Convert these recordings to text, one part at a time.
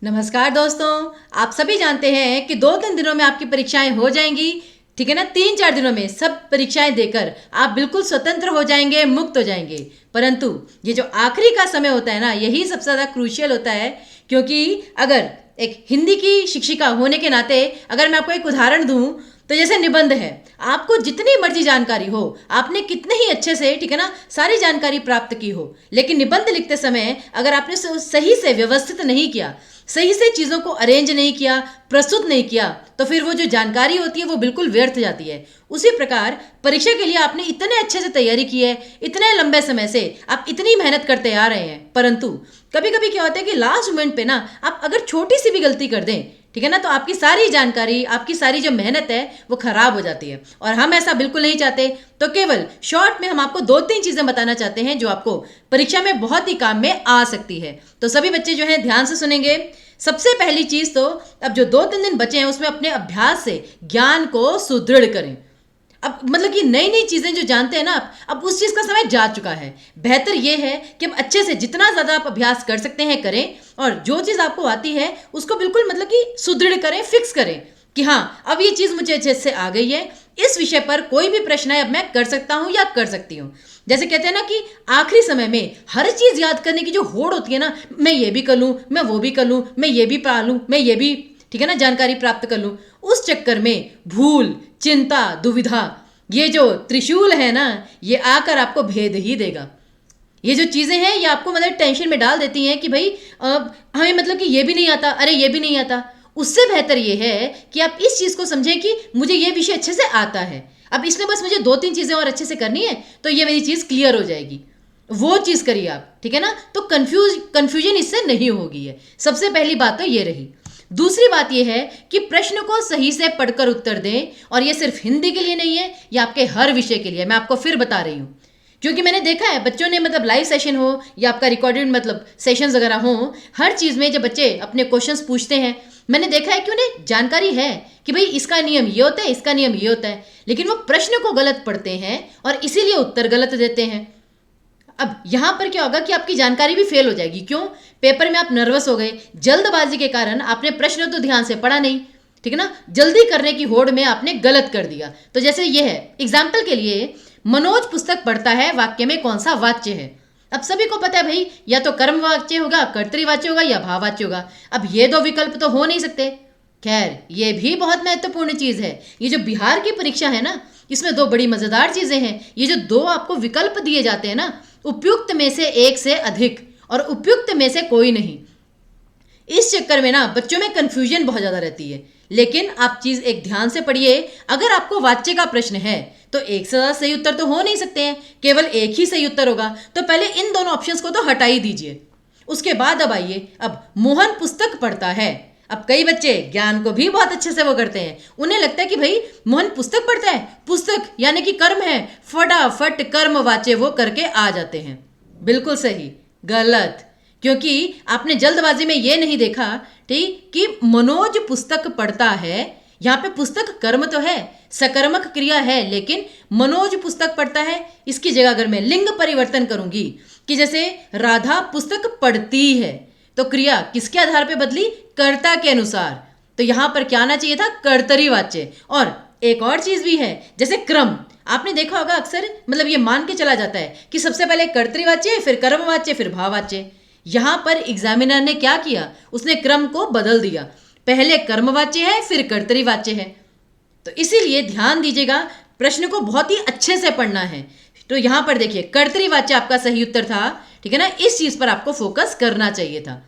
नमस्कार दोस्तों। आप सभी जानते हैं कि 2-3 दिनों में आपकी परीक्षाएं हो जाएंगी। ठीक है ना। 3-4 दिनों में सब परीक्षाएं देकर आप बिल्कुल स्वतंत्र हो जाएंगे, मुक्त हो जाएंगे। परंतु ये जो आखिरी का समय होता है ना, यही सबसे ज़्यादा क्रूशियल होता है। क्योंकि अगर एक हिंदी की शिक्षिका होने के नाते अगर मैं आपको एक उदाहरण दूं, तो जैसे निबंध है, आपको जितनी मर्जी जानकारी हो, आपने कितने ही अच्छे से, ठीक है ना, सारी जानकारी प्राप्त की हो, लेकिन निबंध लिखते समय अगर आपने सही से व्यवस्थित नहीं किया, सही से चीज़ों को अरेंज नहीं किया, प्रस्तुत नहीं किया, तो फिर वो जो जानकारी होती है वो बिल्कुल व्यर्थ जाती है। उसी प्रकार परीक्षा के लिए आपने इतने अच्छे से तैयारी की है, इतने लंबे समय से आप इतनी मेहनत करते आ रहे हैं, परंतु कभी कभी क्या होता है कि लास्ट मोमेंट पे ना आप अगर छोटी सी भी गलती कर दें, ठीक है ना, तो आपकी सारी जानकारी, आपकी सारी जो मेहनत है वो खराब हो जाती है। और हम ऐसा बिल्कुल नहीं चाहते। तो केवल शॉर्ट में हम आपको 2-3 चीजें बताना चाहते हैं जो आपको परीक्षा में बहुत ही काम में आ सकती है। तो सभी बच्चे जो है ध्यान से सुनेंगे। सबसे पहली चीज तो, अब जो 2-3 दिन बचे हैं उसमें अपने अभ्यास से ज्ञान को सुदृढ़ करें। अब मतलब कि नई नई चीजें जो जानते हैं ना आप, अब उस चीज का समय जा चुका है। बेहतर यह है कि अब अच्छे से जितना ज्यादा आप अभ्यास कर सकते हैं करें, और जो चीज आपको आती है उसको बिल्कुल मतलब कि सुदृढ़ करें, फिक्स करें कि हाँ अब ये चीज मुझे अच्छे से आ गई है, इस विषय पर कोई भी प्रश्न है अब मैं कर सकता हूं या कर सकती हूं। जैसे कहते हैं ना कि आखिरी समय में हर चीज याद करने की जो होड़ होती है ना, मैं ये भी कर लूं, मैं वो भी कर लूं, मैं ये भी पा लूं, मैं ये भी, ठीक है ना, जानकारी प्राप्त कर लूं, उस चक्कर में भूल, चिंता, दुविधा, ये जो त्रिशूल है ना, ये आकर आपको भेद ही देगा। ये जो चीज़ें हैं ये आपको मतलब टेंशन में डाल देती हैं कि भाई हमें मतलब कि ये भी नहीं आता, अरे ये भी नहीं आता। उससे बेहतर ये है कि आप इस चीज़ को समझें कि मुझे ये विषय अच्छे से आता है, अब इसमें बस मुझे 2-3 चीज़ें और अच्छे से करनी है तो ये मेरी चीज़ क्लियर हो जाएगी। वो चीज़ करिए आप, ठीक है ना। तो कंफ्यूजन इससे नहीं होगी। है सबसे पहली बात तो ये रही। दूसरी बात यह है कि प्रश्न को सही से पढ़कर उत्तर दें, और ये सिर्फ हिंदी के लिए नहीं है, ये आपके हर विषय के लिए। मैं आपको फिर बता रही हूँ, क्योंकि मैंने देखा है बच्चों ने मतलब लाइव सेशन हो या आपका रिकॉर्डेड मतलब सेशंस वगैरह हो, हर चीज़ में जब बच्चे अपने क्वेश्चंस पूछते हैं, मैंने देखा है कि उन्हें जानकारी है कि भाई इसका नियम ये होता है, इसका नियम ये होता है, लेकिन वो प्रश्न को गलत पढ़ते हैं और इसीलिए उत्तर गलत देते हैं। अब यहां पर क्या होगा कि आपकी जानकारी भी फेल हो जाएगी। क्यों? पेपर में आप नर्वस हो गए, जल्दबाजी के कारण आपने प्रश्न तो ध्यान से पढ़ा नहीं, ठीक है ना, जल्दी करने की होड़ में आपने गलत कर दिया। तो जैसे ये है, एग्जाम्पल के लिए, मनोज पुस्तक पढ़ता है, वाक्य में कौन सा वाच्य है? अब सभी को पता है भाई, या तो कर्म वाच्य होगा, कर्तरी वाच्य होगा, या भाववाच्य होगा। अब ये दो विकल्प तो हो नहीं सकते। खैर, ये भी बहुत महत्वपूर्ण चीज है। ये जो बिहार की परीक्षा है ना, इसमें 2 बड़ी मजेदार चीजें हैं। ये जो 2 आपको विकल्प दिए जाते हैं ना, उपयुक्त में से एक से अधिक और उपयुक्त में से कोई नहीं। इस चक्कर में ना बच्चों में कंफ्यूजन बहुत ज्यादा रहती है। लेकिन आप चीज एक ध्यान से पढ़िए, अगर आपको वाच्य का प्रश्न है तो एक से ज्यादा सही उत्तर तो हो नहीं सकते हैं, केवल एक ही सही उत्तर होगा। तो पहले इन दोनों ऑप्शंस को तो हटा ही दीजिए। उसके बाद अब आइए, अब मोहन पुस्तक पढ़ता है। अब कई बच्चे ज्ञान को भी बहुत अच्छे से वो करते हैं, उन्हें लगता है कि भाई मोहन पुस्तक पढ़ता है, पुस्तक यानी कि कर्म है, फटाफट कर्म वाच्य वो करके आ जाते हैं। बिल्कुल सही, गलत। क्योंकि आपने जल्दबाजी में ये नहीं देखा, ठीक, कि मनोज पुस्तक पढ़ता है, यहाँ पे पुस्तक कर्म तो है, सकर्मक क्रिया है, लेकिन मनोज पुस्तक पढ़ता है, इसकी जगह अगर मैं लिंग परिवर्तन करूंगी कि जैसे राधा पुस्तक पढ़ती है, तो क्रिया किसके आधार पे बदली? कर्ता के अनुसार। तो यहां पर क्या आना चाहिए था? कर्तरी वाच्य। और एक और चीज भी है, जैसे क्रम, आपने देखा होगा अक्सर मतलब ये मान के चला जाता है कि सबसे पहले कर्तरी वाच्य, फिर कर्म वाच्य, फिर भाववाच्य। यहां पर एग्जामिनर ने क्या किया? उसने क्रम को बदल दिया, पहले कर्मवाच्य है फिर कर्तरी वाच्य है। तो इसीलिए ध्यान दीजिएगा, प्रश्न को बहुत ही अच्छे से पढ़ना है। तो यहां पर देखिए, कर्तरी वाच्य आपका सही उत्तर था, ठीक है ना, इस चीज पर आपको फोकस करना चाहिए था।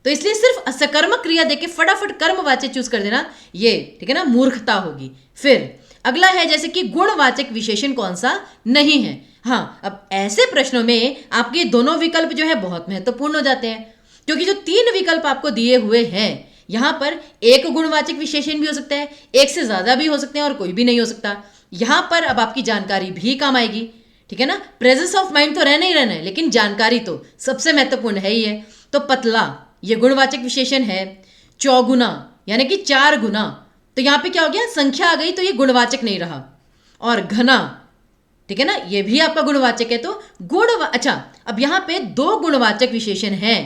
तो इसलिए सिर्फ सकर्मक क्रिया देके फटाफट कर्मवाचक चूज कर देना, ये ठीक है ना, मूर्खता होगी। फिर अगला है जैसे कि गुणवाचक विशेषण कौन सा नहीं है। हाँ, अब ऐसे प्रश्नों में आपके दोनों विकल्प जो है बहुत महत्वपूर्ण हो जाते हैं, क्योंकि जो 3 विकल्प आपको दिए हुए हैं, यहां पर एक गुणवाचक विशेषण भी हो सकता है, एक से ज्यादा भी हो सकते हैं, और कोई भी नहीं हो सकता। यहां पर अब आपकी जानकारी भी काम आएगी, ठीक है ना। प्रेजेंस ऑफ माइंड तो रहना ही रहना है, लेकिन जानकारी तो सबसे महत्वपूर्ण है ही है। तो पतला, ये गुणवाचक विशेषण है। चौगुना यानी कि 4 गुना, तो यहां पे क्या हो गया? संख्या आ गई, तो ये गुणवाचक नहीं रहा। और घना, ठीक है ना, ये भी आपका गुणवाचक है। तो अच्छा, अब यहां पे 2 गुणवाचक विशेषण हैं,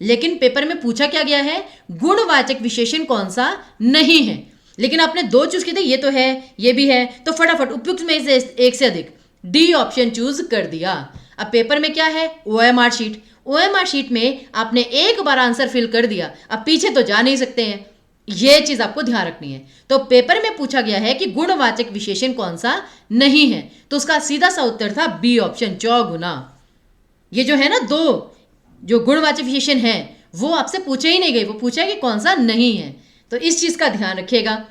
लेकिन पेपर में पूछा क्या गया है, गुणवाचक विशेषण कौन सा नहीं है। लेकिन आपने दो चूज किए थे, ये तो है, ये भी है, तो फटाफट उपयुक्त में से एक से अधिक डी ऑप्शन चूज कर दिया। अब पेपर में क्या है, ओएमआर शीट। ओएमआर शीट में आपने एक बार आंसर फिल कर दिया, अब पीछे तो जा नहीं सकते हैं, ये चीज आपको ध्यान रखनी है। तो पेपर में पूछा गया है कि गुणवाचक विशेषण कौन सा नहीं है, तो उसका सीधा सा उत्तर था बी ऑप्शन, चौगुना। ये जो है ना, दो जो गुणवाचक विशेषण है वो आपसे पूछे ही नहीं गए, वो पूछा कि कौन सा नहीं है, तो इस चीज का ध्यान रखिएगा।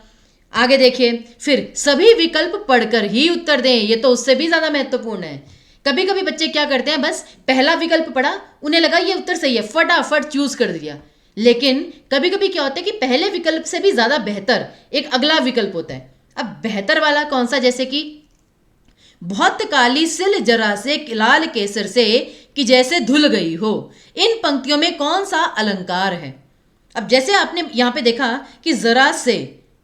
आगे देखिए, फिर सभी विकल्प पढ़कर ही उत्तर दें, ये तो उससे भी ज्यादा महत्वपूर्ण है। कभी कभी बच्चे क्या करते हैं, बस पहला विकल्प पढ़ा, उन्हें लगा ये उत्तर सही है, फटाफट चूज कर दिया। लेकिन कभी कभी क्या होता है कि पहले विकल्प से भी ज्यादा बेहतर एक अगला विकल्प होता है। अब बेहतर वाला कौन सा, जैसे कि बहुत काली सिल जरा से लाल केसर से कि जैसे धुल गई हो, इन पंक्तियों में कौन सा अलंकार है। अब जैसे आपने यहां पे देखा कि जरा से,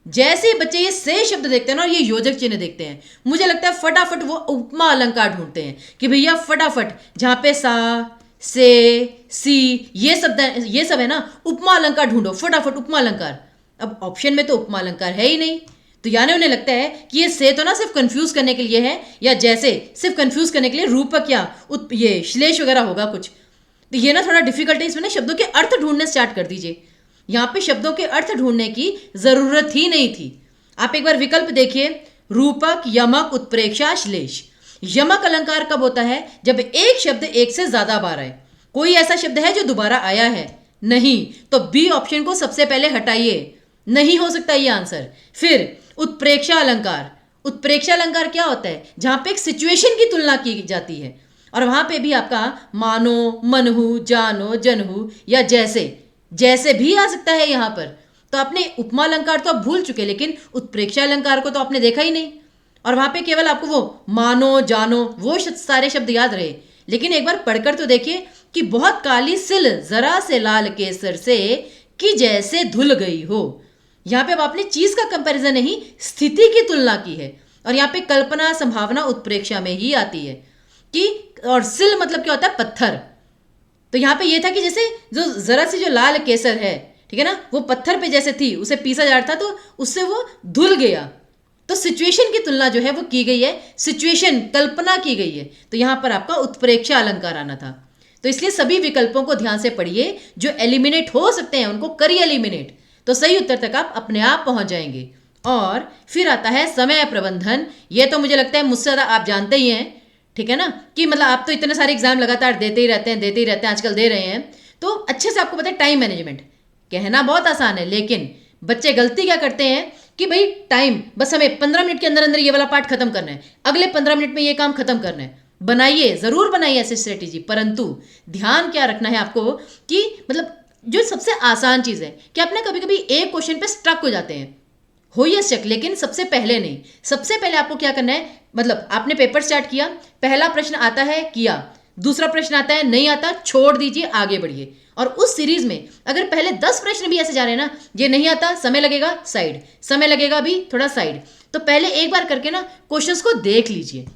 जैसे बच्चे ये से शब्द देखते हैं ना और ये योजक चिन्ह देखते हैं, मुझे लगता है फटाफट वो उपमा अलंकार ढूंढते हैं कि भैया फटाफट जहां पे सा, से, सी, ये सब है ना, उपमा अलंकार ढूंढो फटाफट, उपमा अलंकार। अब ऑप्शन में तो उपमा अलंकार है ही नहीं, तो यानी उन्हें लगता है कि ये से तो ना सिर्फ कंफ्यूज करने के लिए है, या जैसे सिर्फ कंफ्यूज करने के लिए रूपक या ये श्लेष वगैरह होगा कुछ। तो ये ना थोड़ा डिफिकल्ट है, इसमें ना शब्दों के अर्थ ढूंढने स्टार्ट कर दीजिए। यहाँ पे शब्दों के अर्थ ढूंढने की जरूरत ही नहीं थी। आप एक बार विकल्प देखिए, रूपक, यमक, उत्प्रेक्षा, श्लेष। यमक अलंकार कब होता है, जब एक शब्द एक से ज्यादा बार आए। कोई ऐसा शब्द है जो दोबारा आया है, नहीं, तो बी ऑप्शन को सबसे पहले हटाइए, नहीं हो सकता ये आंसर। फिर उत्प्रेक्षा अलंकार। उत्प्रेक्षा अलंकार क्या होता है, जहां पे एक सिचुएशन की तुलना की जाती है, और वहां पे भी आपका मानो, मनहु, जानो, जनहु या जैसे भी आ सकता है यहां पर। तो आपने उपमा अलंकार तो आप भूल चुके, लेकिन उत्प्रेक्षा अलंकार को तो आपने देखा ही नहीं, और वहां पे केवल आपको वो मानो, जानो, वो सारे शब्द याद रहे। लेकिन एक बार पढ़कर तो देखिए कि बहुत काली सिल जरा से लाल केसर से कि जैसे धुल गई हो। यहाँ पे अब आपने चीज का कंपैरिजन नहीं, स्थिति की तुलना की है, और यहाँ पे कल्पना, संभावना उत्प्रेक्षा में ही आती है कि, और सिल मतलब क्या होता है, पत्थर। तो यहाँ पे ये था कि जैसे जो जरा सी जो लाल केसर है, ठीक है ना, वो पत्थर पे जैसे थी, उसे पीसा जा रहा था तो उससे वो धुल गया। तो सिचुएशन की तुलना जो है वो की गई है, सिचुएशन कल्पना की गई है, तो यहाँ पर आपका उत्प्रेक्षा अलंकार आना था। तो इसलिए सभी विकल्पों को ध्यान से पढ़िए, जो एलिमिनेट हो सकते हैं उनको करिए एलिमिनेट, तो सही उत्तर तक आप अपने आप पहुंच जाएंगे। और फिर आता है समय प्रबंधन। ये तो मुझे लगता है मुझसे ज़्यादा आप जानते ही हैं, ठीक है ना, कि मतलब आप तो इतने सारे एग्जाम लगातार देते ही रहते हैं, आजकल दे रहे हैं, तो अच्छे से आपको पता है टाइम मैनेजमेंट। कहना बहुत आसान है, लेकिन बच्चे गलती क्या करते हैं कि भाई टाइम, बस हमें 15 मिनट के अंदर अंदर ये वाला पार्ट खत्म करना है, अगले 15 मिनट में ये काम खत्म करना है। बनाइए, जरूर बनाइए ऐसी स्ट्रेटेजी, परंतु ध्यान क्या रखना है आपको कि मतलब जो सबसे आसान चीज़ है कि आप ना कभी कभी एक क्वेश्चन पे स्ट्रक हो जाते हैं, हो ये स्ट्रक, लेकिन सबसे पहले नहीं, सबसे पहले आपको क्या करना है, मतलब आपने पेपर स्टार्ट किया, पहला प्रश्न आता है, किया, दूसरा प्रश्न आता है, नहीं आता, छोड़ दीजिए, आगे बढ़िए। और उस सीरीज में अगर पहले 10 प्रश्न भी ऐसे जा रहे हैं ना, ये नहीं आता, समय लगेगा, साइड, समय लगेगा भी थोड़ा, साइड, तो पहले एक बार करके ना क्वेश्चंस को देख लीजिए,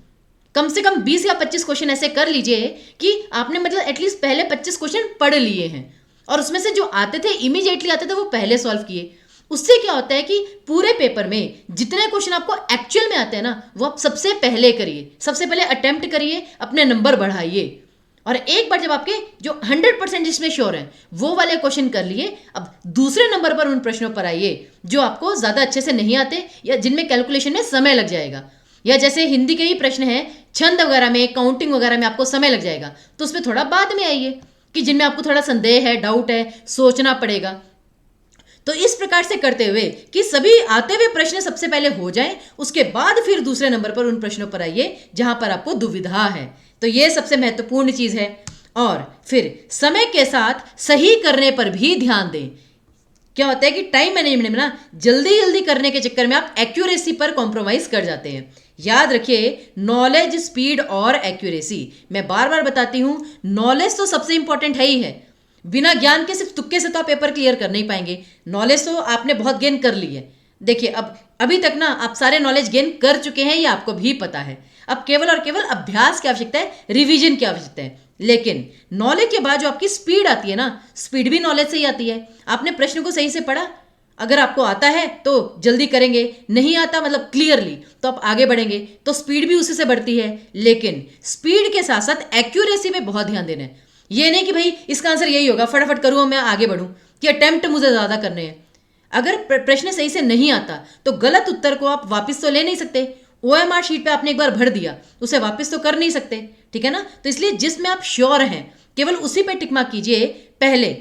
कम से कम 20 या 25 क्वेश्चन ऐसे कर लीजिए कि आपने मतलब एटलीस्ट पहले 25 क्वेश्चन पढ़ लिए हैं, और उसमें से जो आते थे, इमीडिएटली आते थे, वो पहले सॉल्व किए। उससे क्या होता है कि पूरे पेपर में जितने क्वेश्चन आपको एक्चुअल में आते हैं ना, वो आप सबसे पहले करिए, सबसे पहले अटेम्प्ट करिए, अपने नंबर बढ़ाइए। और एक बार जब आपके जो 100% जिसमें श्योर हैं वो वाले क्वेश्चन कर लिए, अब दूसरे नंबर पर उन प्रश्नों पर आइए जो आपको ज़्यादा अच्छे से नहीं आते या जिनमें कैलकुलेशन में समय लग जाएगा, या जैसे हिंदी के ही प्रश्न हैं, छंद वगैरह में, काउंटिंग वगैरह में आपको समय लग जाएगा, तो उसमें थोड़ा बाद में आइए कि जिनमें आपको थोड़ा संदेह है, डाउट है, सोचना पड़ेगा। तो इस प्रकार से करते हुए कि सभी आते हुए प्रश्न सबसे पहले हो जाएं, उसके बाद फिर दूसरे नंबर पर उन प्रश्नों पर आइए जहां पर आपको दुविधा है। तो ये सबसे महत्वपूर्ण चीज है। और फिर समय के साथ सही करने पर भी ध्यान दें। क्या होता है कि टाइम मैनेजमेंट में ना जल्दी जल्दी करने के चक्कर में आप एक्यूरेसी पर कॉम्प्रोमाइज कर जाते हैं। याद रखिए, नॉलेज, स्पीड और एक्यूरेसी, मैं बार बार बताती हूं, नॉलेज तो सबसे इंपॉर्टेंट है ही है। बिना ज्ञान के सिर्फ तुक्के से तो आप पेपर क्लियर कर नहीं पाएंगे। नॉलेज तो आपने बहुत गेन कर ली है, देखिए अब अभी तक ना आप सारे नॉलेज गेन कर चुके हैं, ये आपको भी पता है। अब केवल और केवल अभ्यास की आवश्यकता है, रिवीजन की आवश्यकता है। लेकिन नॉलेज के बाद जो आपकी स्पीड आती है ना, स्पीड भी नॉलेज से ही आती है। आपने प्रश्न को सही से पढ़ा, अगर आपको आता है तो जल्दी करेंगे, नहीं आता मतलब क्लियरली, तो आप आगे बढ़ेंगे, तो स्पीड भी उसी से बढ़ती है। लेकिन स्पीड के साथ साथ एक्यूरेसी पे बहुत ध्यान देना है। ये नहीं कि भाई इसका आंसर यही होगा, फटाफट करूँ मैं आगे बढ़ूँ, कि अटेम्प्ट मुझे ज़्यादा करने हैं। अगर प्रश्न सही से नहीं आता तो गलत उत्तर को आप वापस तो ले नहीं सकते। OMR शीट पे आपने एक बार भर दिया, उसे वापस तो कर नहीं सकते, ठीक है ना। तो इसलिए जिसमें आप श्योर हैं केवल उसी पे टिक मार्क कीजिए पहले,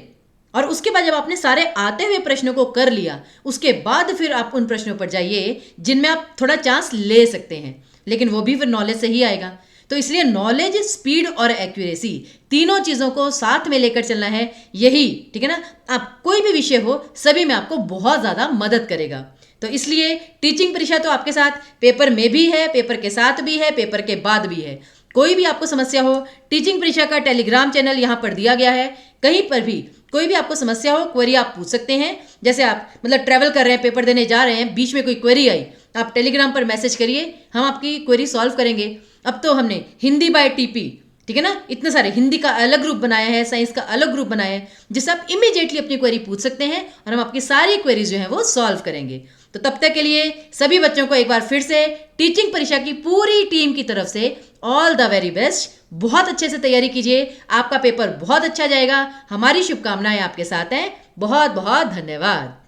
और उसके बाद जब आपने सारे आते हुए प्रश्नों को कर लिया, उसके बाद फिर आप उन प्रश्नों पर जाइए जिनमें आप थोड़ा चांस ले सकते हैं, लेकिन वो भी फिर नॉलेज से ही आएगा। तो इसलिए नॉलेज, स्पीड और एक्यूरेसी तीनों चीज़ों को साथ में लेकर चलना है, यही, ठीक है ना। आप कोई भी विषय हो, सभी में आपको बहुत ज़्यादा मदद करेगा। तो इसलिए टीचिंग परीक्षा तो आपके साथ पेपर में भी है, पेपर के साथ भी है, पेपर के बाद भी है। कोई भी आपको समस्या हो, टीचिंग परीक्षा का टेलीग्राम चैनल यहाँ पर दिया गया है। कहीं पर भी कोई भी आपको समस्या हो, क्वेरी आप पूछ सकते हैं। जैसे आप मतलब ट्रैवल कर रहे हैं, पेपर देने जा रहे हैं, बीच में कोई क्वेरी आई, आप टेलीग्राम पर मैसेज करिए, हम आपकी क्वेरी सॉल्व करेंगे। अब तो हमने हिंदी बाय टीपी, ठीक है ना, इतने सारे हिंदी का अलग ग्रुप बनाया है, साइंस का अलग ग्रुप बनाया है, जिससे आप इमीडिएटली अपनी क्वेरी पूछ सकते हैं और हम आपकी सारी क्वेरीज जो हैं वो सॉल्व करेंगे। तो तब तक के लिए सभी बच्चों को एक बार फिर से टीचिंग परीक्षा की पूरी टीम की तरफ से ऑल द वेरी बेस्ट। बहुत अच्छे से तैयारी कीजिए, आपका पेपर बहुत अच्छा जाएगा। हमारी शुभकामनाएं आपके साथ हैं। बहुत बहुत धन्यवाद।